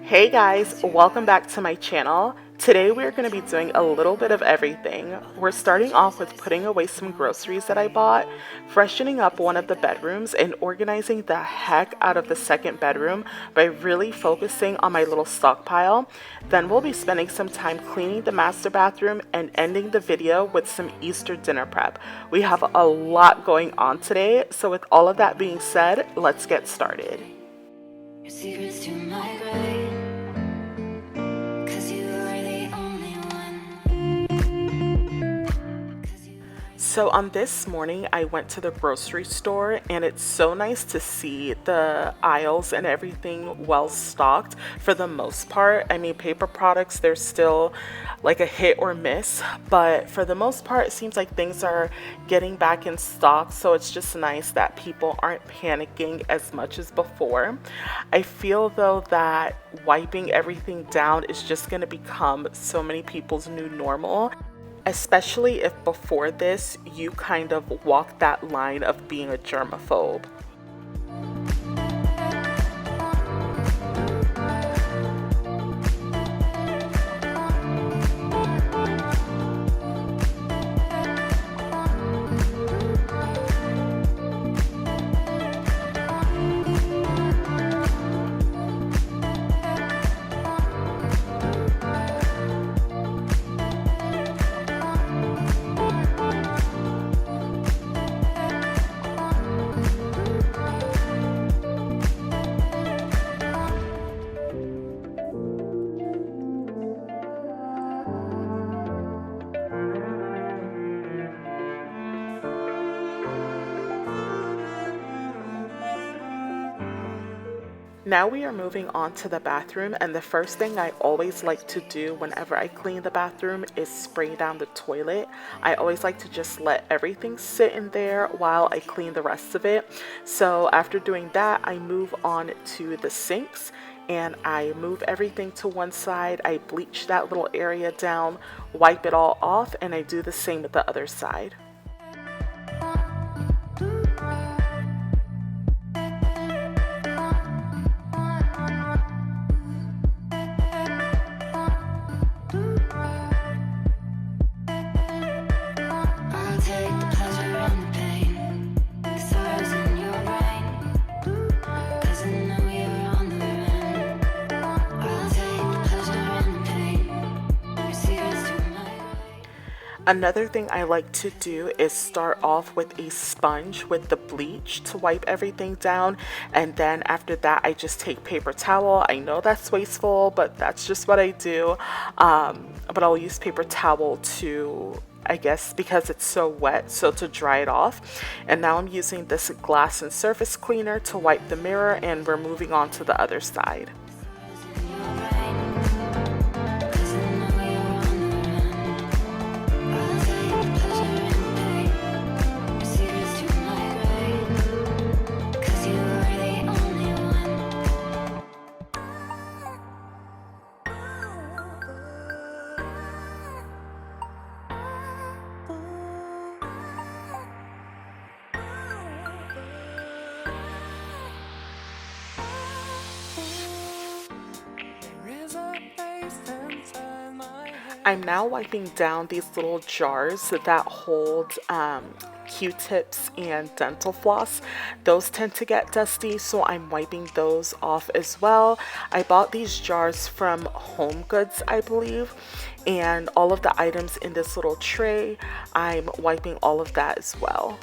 Hey guys, welcome back to my channel. Today we're going to be doing a little bit of everything. We're starting off with putting away some groceries that I bought, freshening up one of the bedrooms, and organizing the heck out of the second bedroom by really focusing on my little stockpile. Then we'll be spending some time cleaning the master bathroom and ending the video with some Easter dinner prep. We have a lot going on today, so with all of that being said, let's get started. Your secrets to my grave, 'cause you are the only one. So on this morning, I went to the grocery store and it's so nice to see the aisles and everything well stocked for the most part. I mean, paper products, they're still like a hit or miss, but for the most part, it seems like things are getting back in stock. So it's just nice that people aren't panicking as much as before. I feel though that wiping everything down is just going to become so many people's new normal. Especially if before this you kind of walk that line of being a germaphobe. Now we are moving on to the bathroom, and the first thing I always like to do whenever I clean the bathroom is spray down the toilet. I always like to just let everything sit in there while I clean the rest of it. So after doing that, I move on to the sinks and I move everything to one side. I bleach that little area down, wipe it all off, and I do the same with the other side. I'll take the pleasure and the pain, the sorrows in your brain, 'cause I know you're on the run. I'll take the pleasure and the pain, your secrets to my grave. Another thing I like to do is start off with a sponge with the bleach to wipe everything down, and then after that I just take paper towel. I know that's wasteful, but that's just what I do. But I'll use paper towel to, I guess, because it's so wet, so to dry it off. And now I'm using this glass and surface cleaner to wipe the mirror, and we're moving on to the other side. I'm now wiping down these little jars that hold Q-tips and dental floss. Those tend to get dusty, so I'm wiping those off as well. I bought these jars from Home Goods, I believe, and all of the items in this little tray, I'm wiping all of that as well.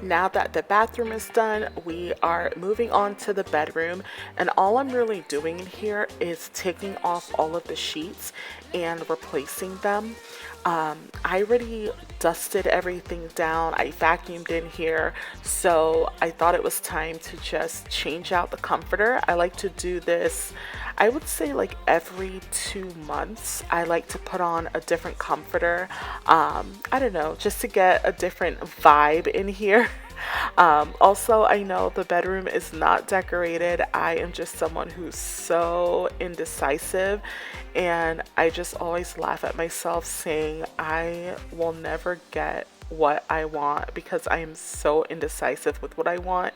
Now that the bathroom is done, we are moving on to the bedroom, and all I'm really doing in here is taking off all of the sheets and replacing them. I already dusted everything down. I vacuumed in here, so I thought it was time to just change out the comforter. I like to do this, I would say like every 2 months. I like to put on a different comforter. I don't know, just to get a different vibe in here. Also, I know the bedroom is not decorated. I am just someone who's so indecisive, and I just always laugh at myself saying I will never get what I want because I am so indecisive with what I want.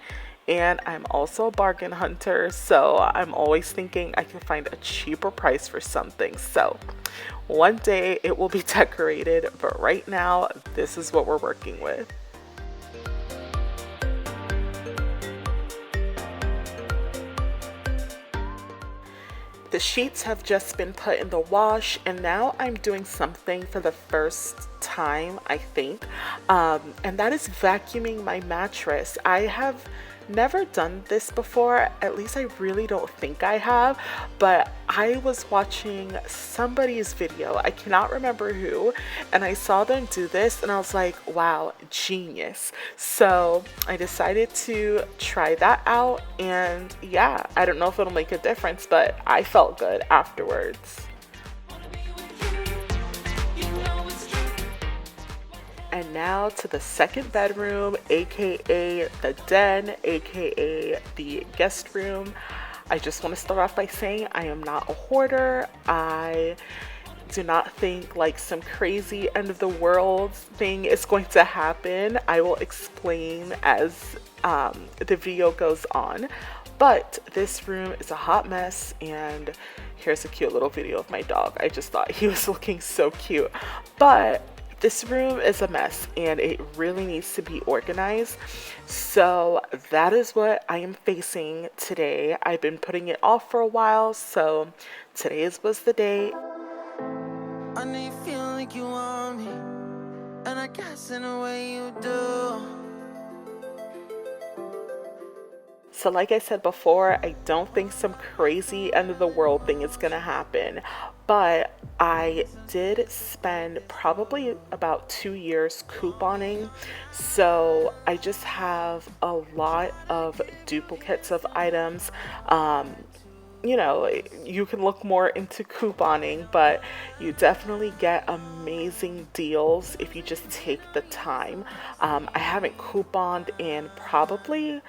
And I'm also a bargain hunter, so I'm always thinking I can find a cheaper price for something. So one day it will be decorated, but right now, this is what we're working with. The sheets have just been put in the wash, and now I'm doing something for the first time, I think, and that is vacuuming my mattress. I have never done this before, at least I really don't think I have, but I was watching somebody's video, I cannot remember who, and I saw them do this and I was like, wow, genius. So I decided to try that out, and yeah, I don't know if it'll make a difference, but I felt good afterwards. And now to the second bedroom, aka the den, aka the guest room. I just want to start off by saying I am not a hoarder. I do not think like some crazy end of the world thing is going to happen. I will explain as the video goes on. But this room is a hot mess, and here's a cute little video of my dog. I just thought he was looking so cute. But this room is a mess and it really needs to be organized. So that is what I am facing today. I've been putting it off for a while, so today was the day. I know you feel like you want me, and I guess in a way you do. So like I said before, I don't think some crazy end of the world thing is gonna happen, but I did spend probably about 2 years couponing, so I just have a lot of duplicates of items. You know, you can look more into couponing, but you definitely get amazing deals if you just take the time. I haven't couponed in probably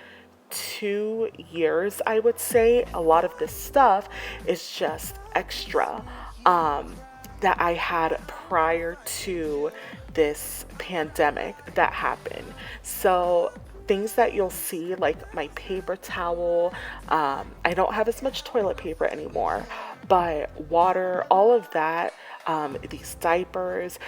2 years, I would say. A lot of this stuff is just extra that I had prior to this pandemic that happened. So things that you'll see, like my paper towel, I don't have as much toilet paper anymore, but water, all of that, these diapers,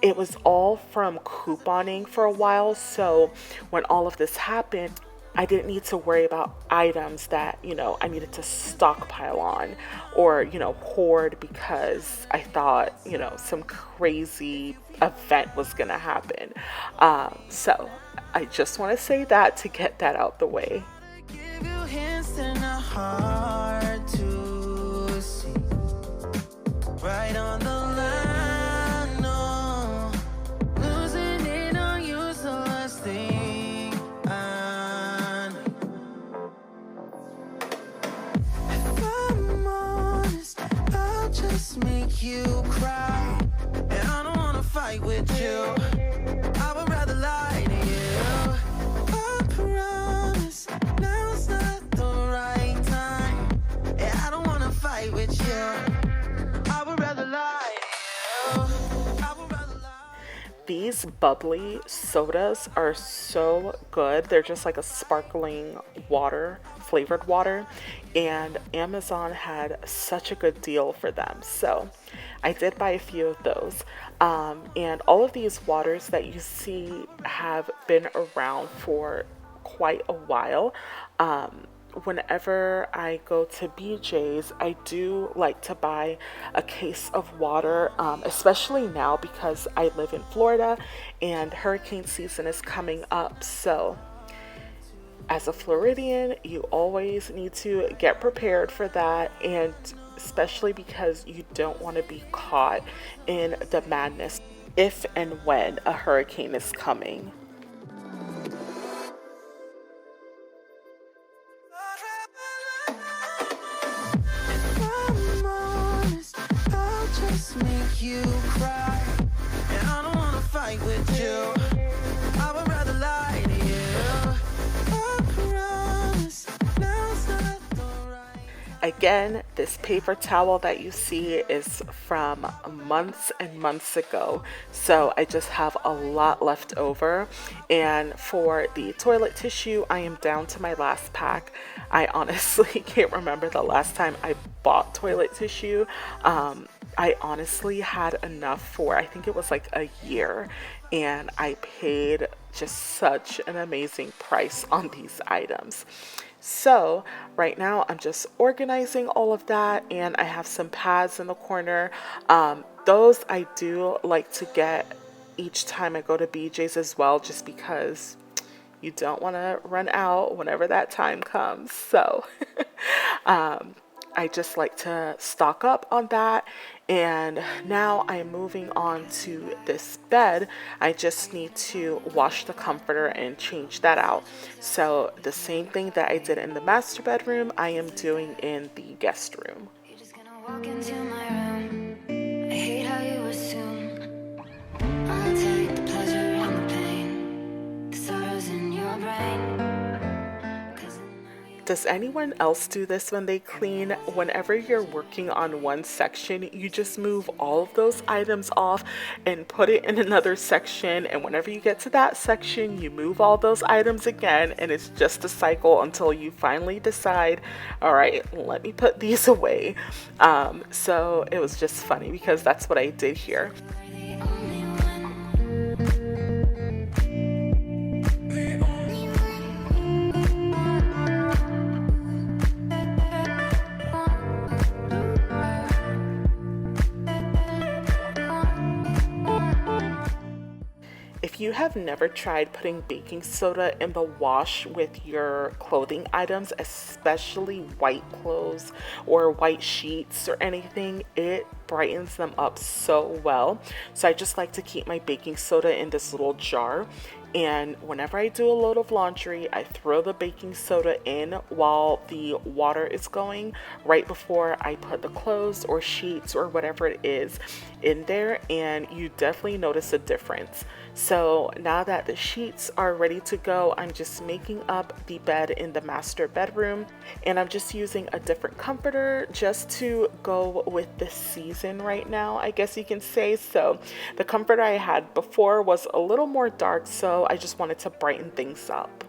it was all from couponing for a while. So when all of this happened, I didn't need to worry about items that, you know, I needed to stockpile on or, you know, hoard because I thought, you know, some crazy event was going to happen. So I just want to say that to get that out the way. Give you hints and a heart to see. Right on the line, no. Losing it on you, so last thing. Just make you cry, and I don't wanna fight with you. I would rather lie to you. I promise now's not the right time, and I don't wanna fight with you. I would rather lie to you. I would rather lie. These bubbly sodas are so good. They're just like a sparkling water, flavored water, and Amazon had such a good deal for them. So I did buy a few of those. And all of these waters that you see have been around for quite a while. Whenever I go to BJ's, I do like to buy a case of water, especially now because I live in Florida and hurricane season is coming up. So as a Floridian, you always need to get prepared for that, and especially because you don't want to be caught in the madness if and when a hurricane is coming. Make you cry, and I don't wanna fight with you. I would rather lie to you. Again, this paper towel that you see is from months and months ago, so I just have a lot left over. And for the toilet tissue, I am down to my last pack. I honestly can't remember the last time I bought toilet tissue. I honestly had enough for, I think it was like a year, and I paid just such an amazing price on these items. So right now I'm just organizing all of that, and I have some pads in the corner. Those I do like to get each time I go to BJ's as well, just because you don't want to run out whenever that time comes. So I just like to stock up on that. And now I'm moving on to this bed. I just need to wash the comforter and change that out. So the same thing that I did in the master bedroom, I am doing in the guest room. You're just gonna walk into my room. I hate how you assume I'll take the pleasure and the pain, the sorrows in your brain. Does anyone else do this when they clean? Whenever you're working on one section, you just move all of those items off and put it in another section. And whenever you get to that section, you move all those items again. And it's just a cycle until you finally decide, all right, let me put these away. So it was just funny because that's what I did here. If you have never tried putting baking soda in the wash with your clothing items, especially white clothes or white sheets or anything, it brightens them up so well. So I just like to keep my baking soda in this little jar. And whenever I do a load of laundry, I throw the baking soda in while the water is going, right before I put the clothes or sheets or whatever it is in there, and you definitely notice a difference. So now that the sheets are ready to go, I'm just making up the bed in the master bedroom, and I'm just using a different comforter just to go with the season right now, I guess you can say. So the comforter I had before was a little more dark, so I just wanted to brighten things up.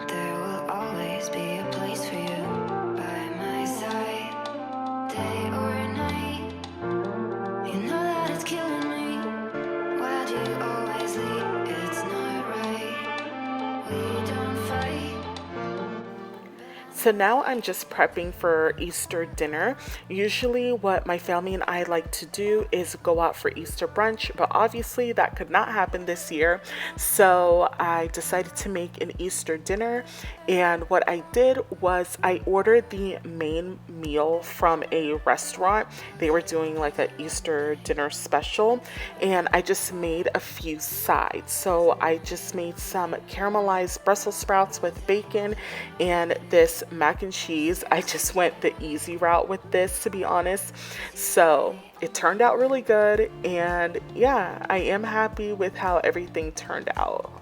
There will always be a place for you by my side, day or night. You know that it's killing me. Why do you always leave? It's not right. We don't fight. So now I'm just prepping for Easter dinner. Usually what my family and I like to do is go out for Easter brunch, but obviously that could not happen this year. So I decided to make an Easter dinner, and what I did was I ordered the main meal from a restaurant. They were doing like an Easter dinner special, and I just made a few sides. So I just made some caramelized Brussels sprouts with bacon and this mac and cheese. I just went the easy route with this, to be honest. So it turned out really good, and yeah, I am happy with how everything turned out.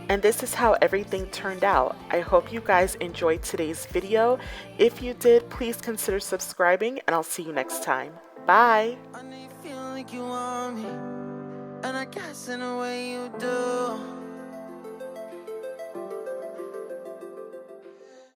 And this is how everything turned out. I hope you guys enjoyed today's video. If you did, please consider subscribing, and I'll see you next time. Bye! I know you feel like you want me, and I guess in a way you do.